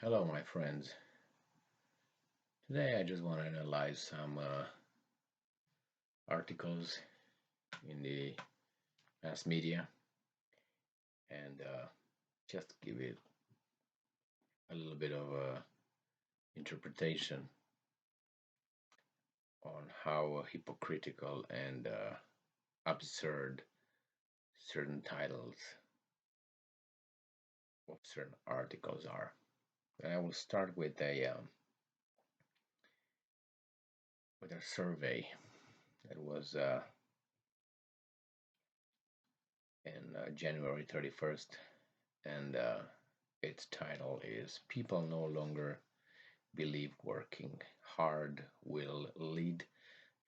Hello, my friends. Today I just want to analyze some articles in the mass media and just give it a little bit of interpretation on how hypocritical and absurd certain titles of certain articles are. And I will start with a survey that was in January 31st, and its title is "People No Longer Believe Working Hard Will Lead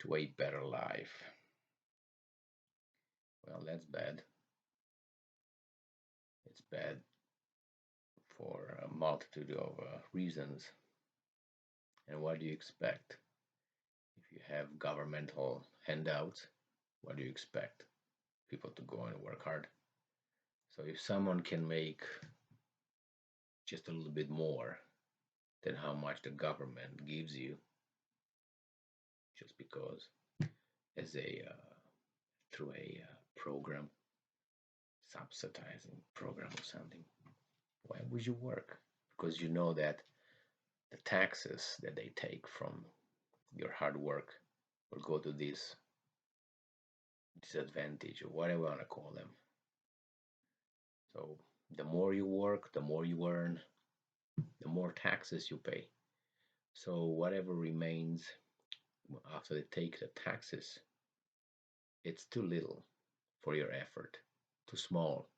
to a Better Life." Well, that's bad. It's bad for a multitude of reasons. And what do you expect? If you have governmental handouts, what do you expect? People to go and work hard. So if someone can make just a little bit more than how much the government gives you, just because as a through a program, subsidizing program or something, why would you work? Because you know that the taxes that they take from your hard work will go to this disadvantage or whatever you want to call them. So the more you work, the more you earn, the more taxes you pay. So whatever remains after they take the taxes, it's too little for your effort, too small.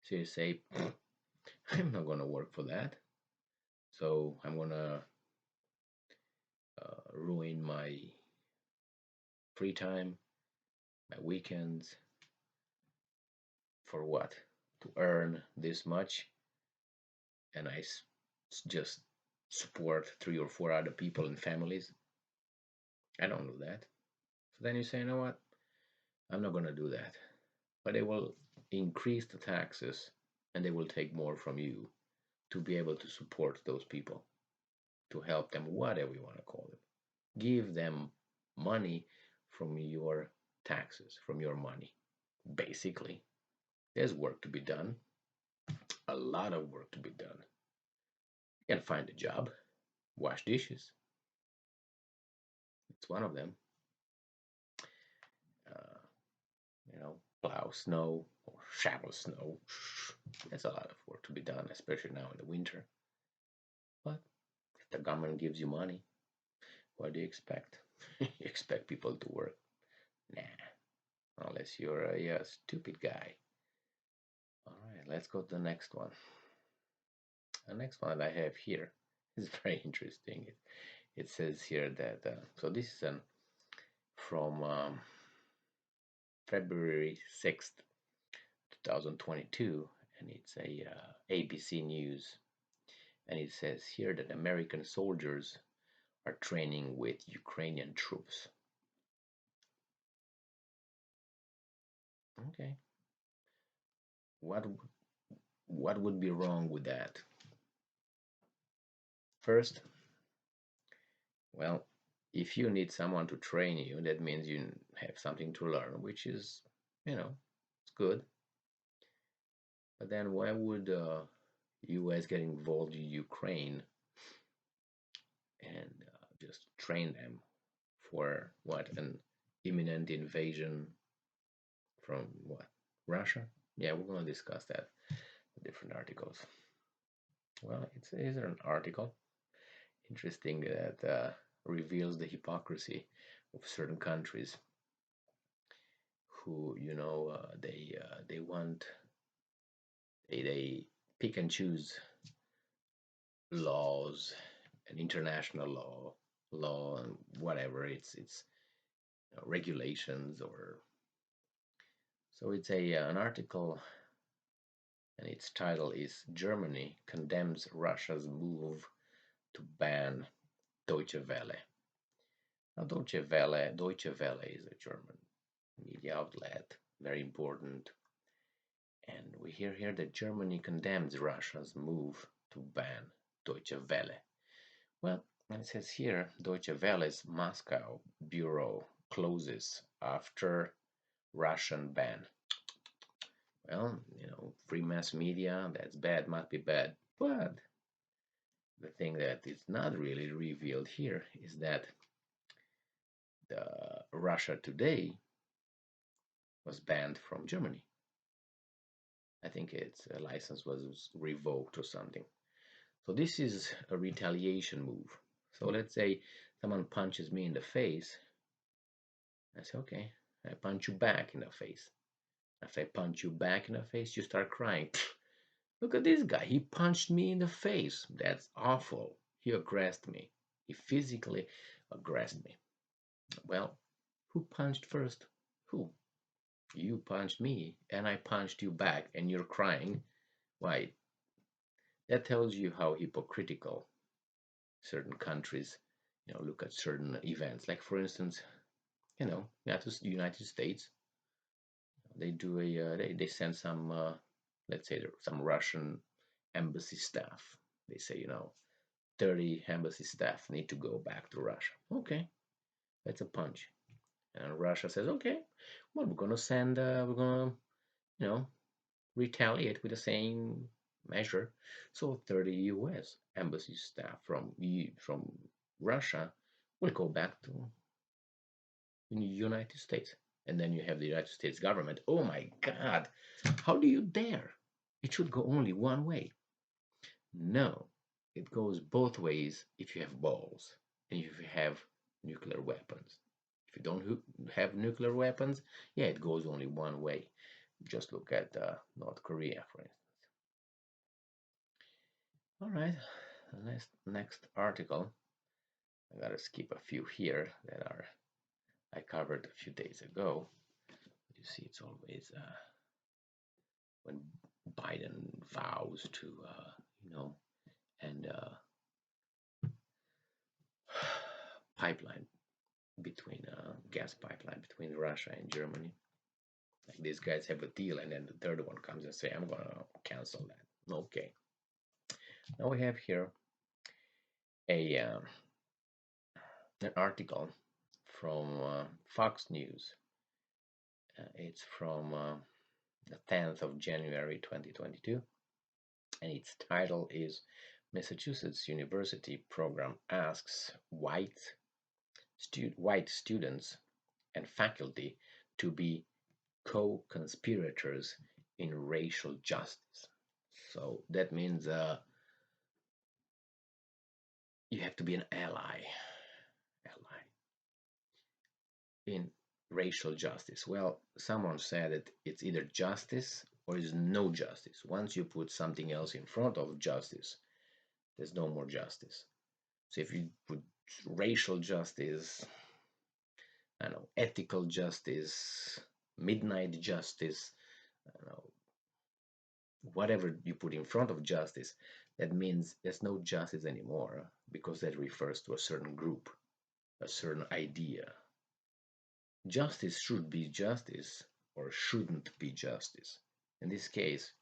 So you say, I'm not going to work for that. So I'm going to ruin my free time, my weekends, for what? To earn this much, and just support 3 or 4 other people and families. I don't do that. So then you say, you know what? I'm not going to do that. But they will increase the taxes and they will take more from you to be able to support those people, to help them, whatever you want to call them. Give them money from your taxes, from your money. Basically, there's work to be done, a lot of work to be done. You can find a job, wash dishes. It's one of them. Uh, plow snow or shovel snow. There's a lot of work to be done, especially now in the winter. But if the government gives you money, what do you expect? You expect people to work? Nah, unless you're a stupid guy. All right, let's go to the next one. The next one that I have here is very interesting. It says here that, so this is from February 6th, 2022, and it's a ABC News. And it says here that American soldiers are training with Ukrainian troops. Okay. What would be wrong with that? First, well, if you need someone to train you, that means you have something to learn, which is, it's good. But then why would US get involved in Ukraine and just train them for what, an imminent invasion from what, Russia? Yeah, we're going to discuss that in different articles. Well, it's an article interesting that reveals the hypocrisy of certain countries who, they want, they pick and choose laws and international law and whatever it's regulations. Or so it's an article, and its title is "Germany Condemns Russia's Move to Ban Deutsche Welle." Now, Deutsche Welle is a German media outlet, very important. And we hear here that Germany condemns Russia's move to ban Deutsche Welle. Well, it says here Deutsche Welle's Moscow bureau closes after Russian ban. Well, free mass media, that's bad, must be bad. But the thing that is not really revealed here is that the Russia Today was banned from Germany. I think its license was revoked or something. So this is a retaliation move. So let's say someone punches me in the face. I say, okay, I punch you back in the face. After I punch you back in the face, you start crying. Look at this guy. He punched me in the face. That's awful. He aggressed me. He physically aggressed me. Well, who punched first? Who? You punched me and I punched you back and you're crying. Why? That tells you how hypocritical certain countries, look at certain events. Like for instance, United States, they do they send some let's say some Russian embassy staff. They say 30 embassy staff need to go back to Russia. Okay, that's a punch. And Russia says, okay, well, we're gonna you know retaliate with the same measure. So 30 U.S. embassy staff from Russia will go back to the United States. And then you have the United States government. Oh my God, how do you dare? It should go only one way. No, it goes both ways if you have balls and if you have nuclear weapons. If you don't have nuclear weapons, yeah, it goes only one way. Just look at North Korea, for instance. All right, next article. I gotta skip a few here that are I covered a few days ago. You see, it's always when Biden vows to, and pipeline between gas pipeline between Russia and Germany. Like these guys have a deal, and then the third one comes and say, "I'm gonna cancel that." Okay. Now we have here a an article from Fox News. It's from the 10th of January 2022, and its title is Massachusetts University Program asks white students and faculty to be co-conspirators in racial justice. So that means you have to be an ally in racial justice. Well, someone said that it's either justice or is no justice. Once you put something else in front of justice, there's no more justice. So if you put racial justice, I don't know, ethical justice, midnight justice, I don't know, whatever you put in front of justice, that means there's no justice anymore because that refers to a certain group, a certain idea. Justice should be justice or shouldn't be justice. In this case,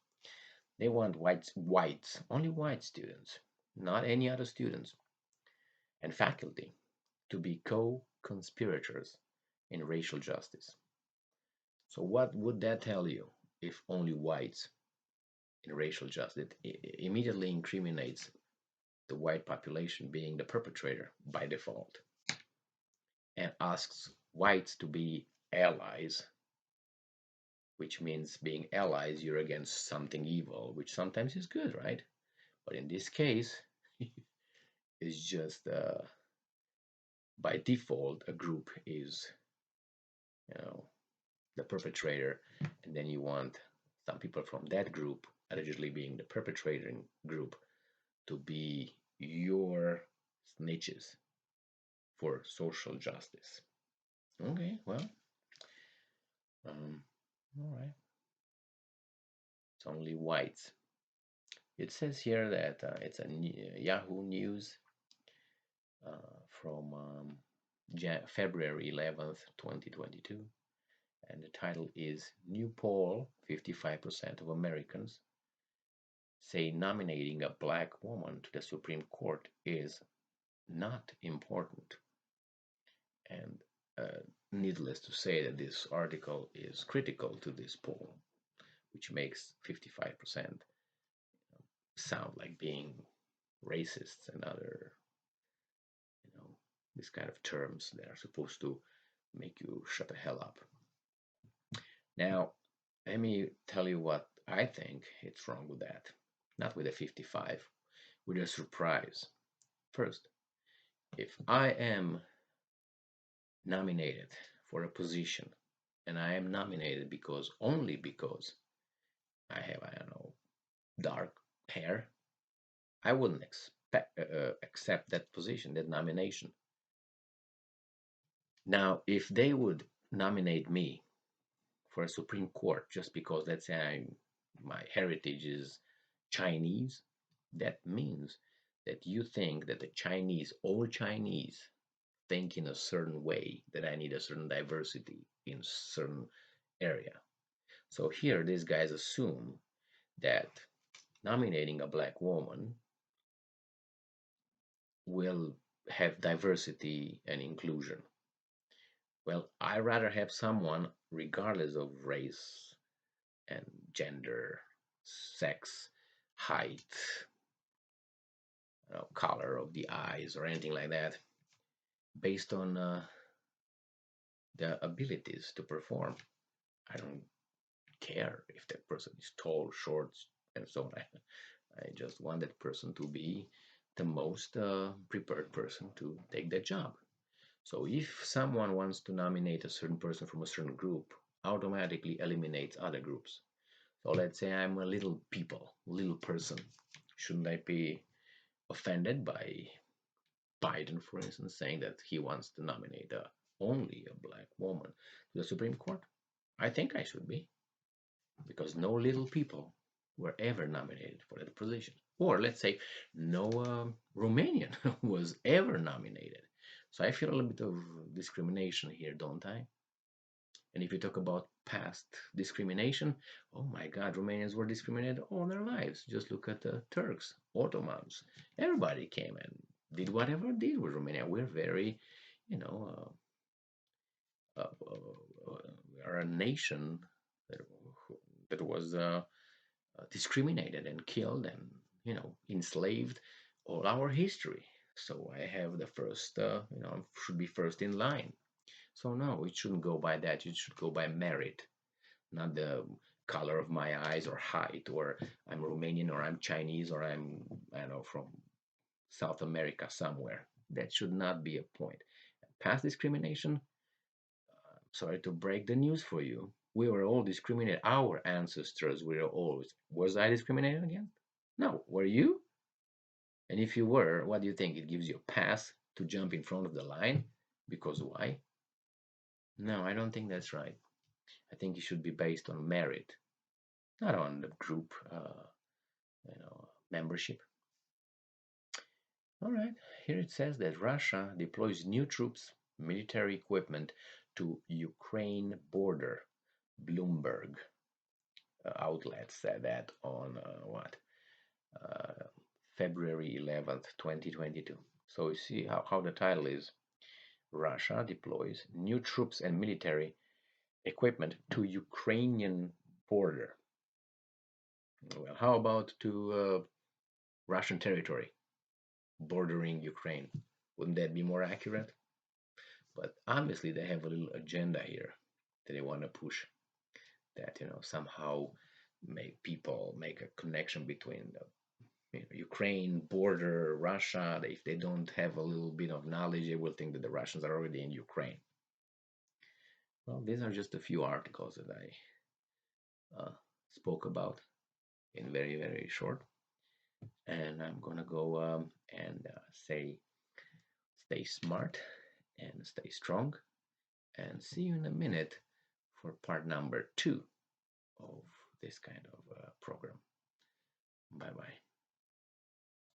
they want whites, only white students, not any other students, and faculty to be co-conspirators in racial justice. So what would that tell you if only whites in racial justice? It immediately incriminates the white population being the perpetrator by default and asks whites to be allies, which means being allies, you're against something evil, which sometimes is good, right? But in this case, it's just by default, a group is, you know, the perpetrator, and then you want some people from that group, allegedly being the perpetrating group, to be your snitches for social justice. Okay, well, all right. It's only whites. It says here that it's a Yahoo News from February 11th, 2022. And the title is New Poll 55% of Americans say nominating a black woman to the Supreme Court is not important. And needless to say that this article is critical to this poll, which makes 55% sound like being racists and other, you know, this kind of terms that are supposed to make you shut the hell up. Now, let me tell you what I think it's wrong with that. Not with a 55, with a surprise. First, if I am nominated for a position, and I am nominated because only because I have, I don't know, dark hair, I wouldn't accept that position, that nomination. Now, if they would nominate me for a Supreme Court just because, let's say, my heritage is Chinese, that means that you think that the Chinese, all Chinese, think in a certain way, that I need a certain diversity in certain area. So here, these guys assume that nominating a black woman will have diversity and inclusion. Well, I rather have someone, regardless of race and gender, sex, height, color of the eyes, or anything like that, based on the abilities to perform. I don't care if that person is tall, short, and so on. I just want that person to be the most prepared person to take that job. So if someone wants to nominate a certain person from a certain group, automatically eliminates other groups. So let's say I'm a little little person. Shouldn't I be offended by Biden, for instance, saying that he wants to nominate only a black woman to the Supreme Court? I think I should be, because no little people were ever nominated for that position. Or let's say no Romanian was ever nominated. So I feel a little bit of discrimination here, don't I? And if you talk about past discrimination, oh my God, Romanians were discriminated all their lives. Just look at the Turks, Ottomans. Everybody came and did whatever did with Romania. We're very, you know, we are a nation that, that was discriminated and killed and, enslaved all our history. So I have the first, should be first in line. So no, it shouldn't go by that. It should go by merit, not the color of my eyes or height, or I'm Romanian or I'm Chinese or I don't know, from South America somewhere. That should not be a point. Past discrimination, sorry to break the news for you. We were all discriminated. Our ancestors were always. Was I discriminated against? No. Were you? And if you were, what do you think? It gives you a pass to jump in front of the line? Because why? No, I don't think that's right. I think it should be based on merit, not on the group, membership. All right, here it says that Russia deploys new troops, military equipment to Ukraine border. Bloomberg outlet said that on February 11th, 2022. So you see how the title is. Russia deploys new troops and military equipment to Ukrainian border. Well, how about to Russian territory bordering Ukraine? Wouldn't that be more accurate? But obviously they have a little agenda here that they want to push, that somehow make people make a connection between the Ukraine border, Russia. If they don't have a little bit of knowledge, they will think that the Russians are already in Ukraine. Well, these are just a few articles that I spoke about in very, very short. And I'm gonna go and say stay smart and stay strong, and see you in a minute for part number 2 of this kind of program. Bye bye.